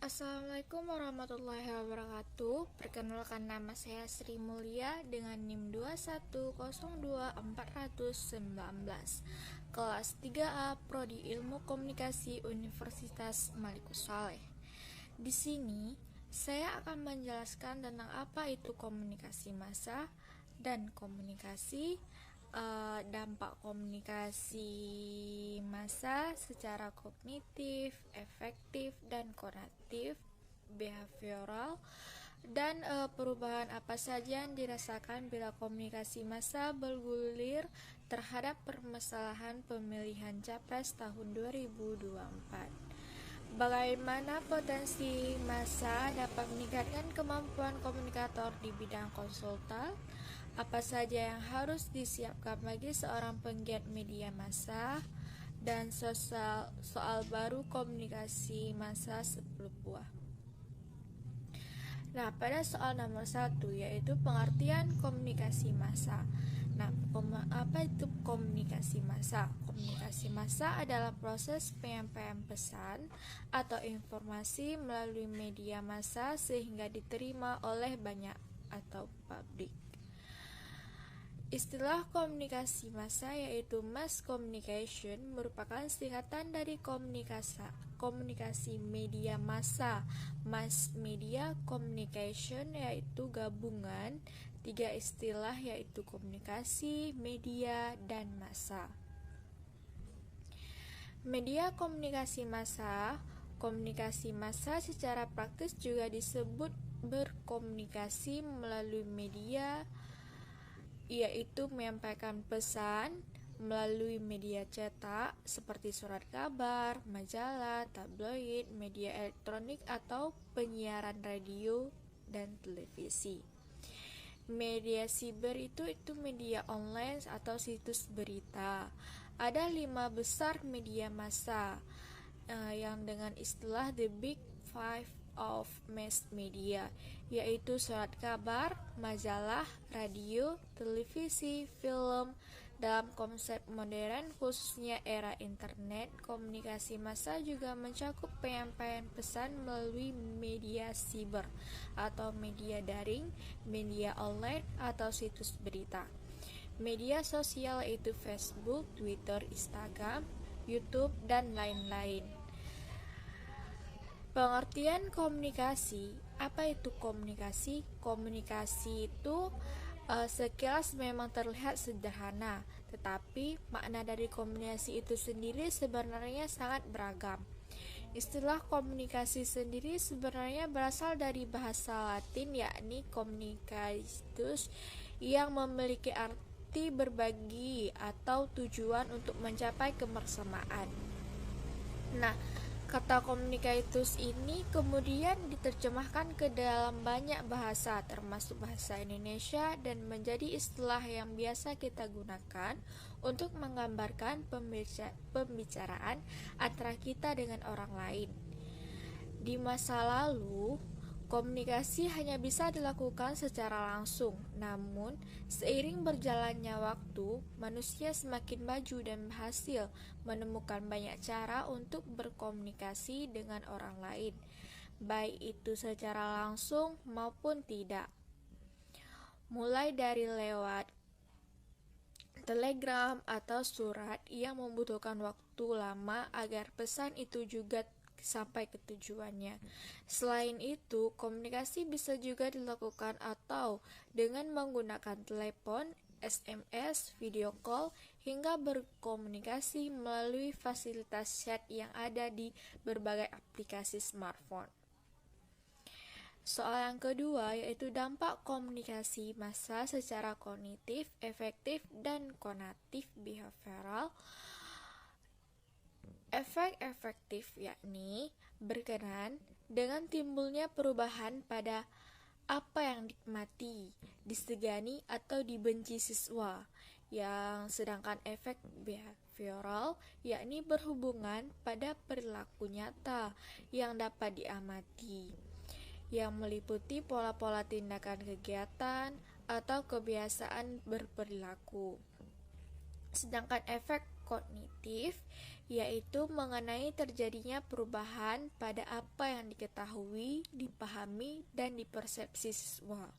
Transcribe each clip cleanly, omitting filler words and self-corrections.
Assalamualaikum warahmatullahi wabarakatuh. Perkenalkan, nama saya Sri Mulia dengan NIM 2102419, kelas 3A Prodi Ilmu Komunikasi Universitas Malikus Saleh. Di sini saya akan menjelaskan tentang apa itu komunikasi massa dan dampak komunikasi massa secara kognitif, efektif, dan konatif, behavioral, dan perubahan apa saja yang dirasakan bila komunikasi massa bergulir terhadap permasalahan pemilihan Capres tahun 2024. Bagaimana potensi massa dapat meningkatkan kemampuan komunikator di bidang konsultan? Apa saja yang harus disiapkan bagi seorang penggiat media massa? Dan soal baru komunikasi massa 10 buah. Nah, pada soal nomor 1 yaitu pengertian komunikasi massa. Nah, apa itu komunikasi massa? Komunikasi massa adalah proses penyampaian pesan atau informasi melalui media massa sehingga diterima oleh banyak atau publik. Istilah komunikasi massa yaitu mass communication merupakan singkatan dari komunikasi media massa. Mass media communication yaitu gabungan tiga istilah yaitu komunikasi, media, dan massa. Media komunikasi massa. Komunikasi massa secara praktis juga disebut berkomunikasi melalui media, yaitu menyampaikan pesan melalui media cetak seperti surat kabar, majalah, tabloid, media elektronik, atau penyiaran radio dan televisi. Media siber itu media online atau situs berita. Ada 5 besar media massa yang dengan istilah The Big Five of Mass Media, yaitu surat kabar, majalah, radio, televisi, film. Dalam konsep modern, khususnya era internet, komunikasi massa juga mencakup penyampaian pesan melalui media siber atau media daring, media online atau situs berita. Media sosial yaitu Facebook, Twitter, Instagram, YouTube, dan lain-lain. Pengertian komunikasi. Apa itu komunikasi? Komunikasi itu sekilas memang terlihat sederhana, tetapi makna dari komunikasi itu sendiri sebenarnya sangat beragam. Istilah komunikasi sendiri sebenarnya berasal dari bahasa Latin, yakni communicatus, yang memiliki arti berbagi atau tujuan untuk mencapai kebersamaan. Nah, kata komunikatus ini kemudian diterjemahkan ke dalam banyak bahasa, termasuk bahasa Indonesia, dan menjadi istilah yang biasa kita gunakan untuk menggambarkan pembicaraan antara kita dengan orang lain. Di masa lalu, komunikasi hanya bisa dilakukan secara langsung, namun seiring berjalannya waktu, manusia semakin maju dan berhasil menemukan banyak cara untuk berkomunikasi dengan orang lain, baik itu secara langsung maupun tidak. Mulai dari lewat telegram atau surat yang membutuhkan waktu lama agar pesan itu juga sampai ke tujuannya. Selain itu, komunikasi bisa juga dilakukan atau dengan menggunakan telepon, SMS, video call, hingga berkomunikasi melalui fasilitas chat yang ada di berbagai aplikasi smartphone. Soal yang kedua yaitu dampak komunikasi massa secara kognitif, efektif, dan konatif behavioral. Efek efektif yakni berkenan dengan timbulnya perubahan pada apa yang dinikmati, disegani, atau dibenci siswa. Sedangkan efek behavioral yakni berhubungan pada perilaku nyata yang dapat diamati, yang meliputi pola-pola tindakan kegiatan atau kebiasaan berperilaku. Sedangkan efek kognitif, yaitu mengenai terjadinya perubahan pada apa yang diketahui, dipahami, dan dipersepsi siswa.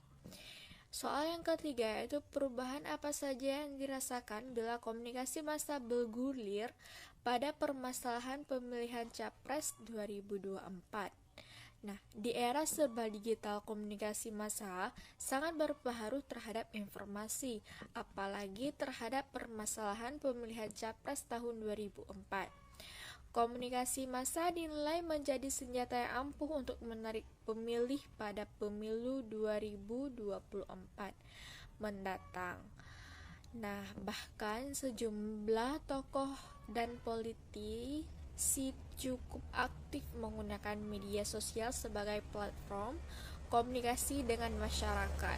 Soal yang ketiga yaitu perubahan apa saja yang dirasakan bila komunikasi massa bergulir pada permasalahan pemilihan Capres 2024. Nah, di era serba digital, komunikasi massa sangat berpengaruh terhadap informasi, apalagi terhadap permasalahan pemilihan Capres tahun 2004. Komunikasi massa dinilai menjadi senjata yang ampuh untuk menarik pemilih pada pemilu 2024 mendatang. Nah, bahkan sejumlah tokoh dan politisi cukup aktif menggunakan media sosial sebagai platform komunikasi dengan masyarakat.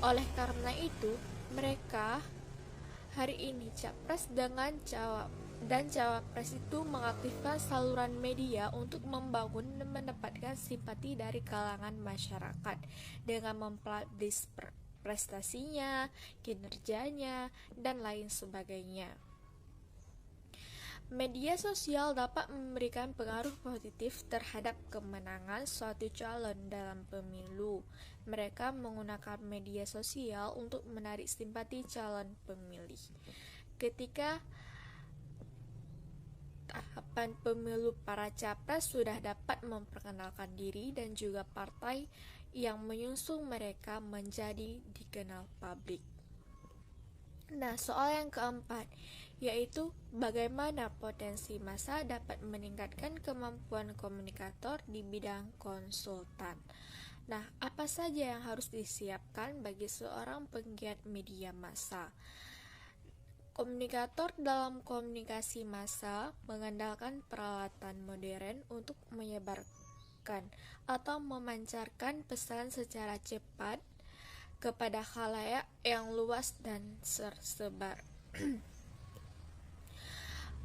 Oleh karena itu, mereka hari ini Capres dan Cawapres itu mengaktifkan saluran media untuk membangun dan mendapatkan simpati dari kalangan masyarakat dengan mempublish prestasinya, kinerjanya, dan lain sebagainya. Media sosial dapat memberikan pengaruh positif terhadap kemenangan suatu calon dalam pemilu. Mereka menggunakan media sosial untuk menarik simpati calon pemilih. Ketika tahapan pemilu, para capres sudah dapat memperkenalkan diri dan juga partai yang menyusung mereka menjadi dikenal publik. Nah, soal yang keempat yaitu bagaimana potensi massa dapat meningkatkan kemampuan komunikator di bidang konsultan. Nah, apa saja yang harus disiapkan bagi seorang penggiat media massa? Komunikator dalam komunikasi massa mengandalkan peralatan modern untuk menyebarkan atau memancarkan pesan secara cepat kepada khalayak yang luas dan tersebar.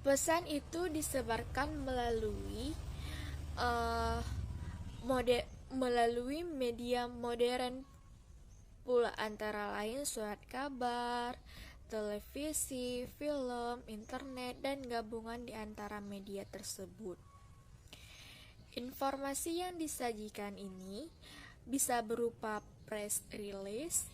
Pesan itu disebarkan melalui media modern pula, antara lain surat kabar, televisi, film, internet, dan gabungan di antara media tersebut. Informasi yang disajikan ini bisa berupa press release,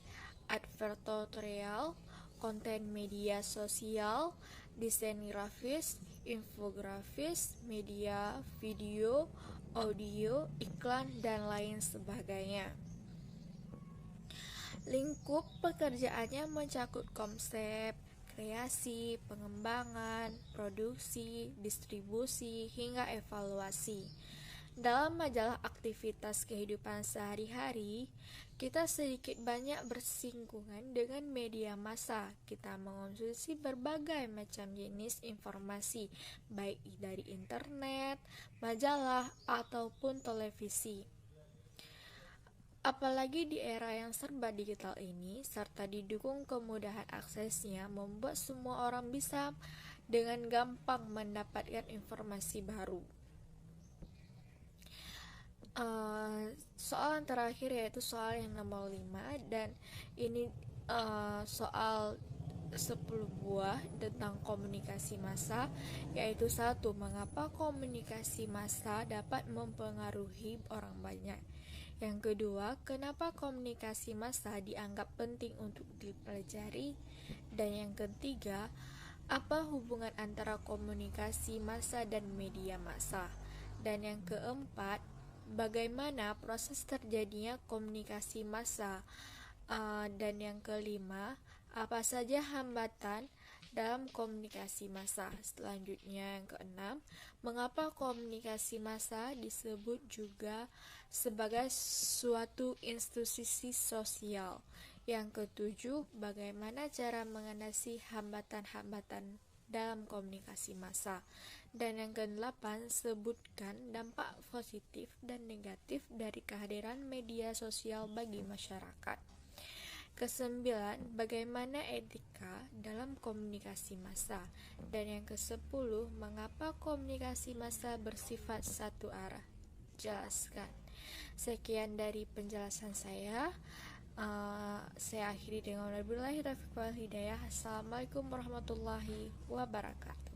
advertorial, konten media sosial, desain grafis, infografis, media, video, audio, iklan, dan lain sebagainya. Lingkup pekerjaannya mencakup konsep, kreasi, pengembangan, produksi, distribusi, hingga evaluasi. Dalam majalah aktivitas kehidupan sehari-hari, kita sedikit banyak bersinggungan dengan media massa. Kita mengonsumsi berbagai macam jenis informasi, baik dari internet, majalah, ataupun televisi. Apalagi di era yang serba digital ini, serta didukung kemudahan aksesnya, membuat semua orang bisa dengan gampang mendapatkan informasi baru. Soal yang terakhir yaitu soal yang nomor 5, dan ini soal 10 buah tentang komunikasi massa, yaitu 1. Mengapa komunikasi massa dapat mempengaruhi orang banyak? Yang kedua, kenapa komunikasi massa dianggap penting untuk dipelajari? Dan yang ketiga, apa hubungan antara komunikasi massa dan media massa? Dan yang keempat, bagaimana proses terjadinya komunikasi massa? Dan yang kelima, apa saja hambatan dalam komunikasi massa? Selanjutnya yang keenam, mengapa komunikasi massa disebut juga sebagai suatu institusi sosial? Yang ketujuh, bagaimana cara mengatasi hambatan-hambatan dalam komunikasi massa? Dan yang ke-8, sebutkan dampak positif dan negatif dari kehadiran media sosial bagi masyarakat. Ke-9, bagaimana etika dalam komunikasi massa? Dan yang ke-10, mengapa komunikasi massa bersifat satu arah? Jelaskan. Sekian dari penjelasan saya. Saya akhiri dengan wabillahi taufiq wal hidayah. Assalamualaikum warahmatullahi wabarakatuh.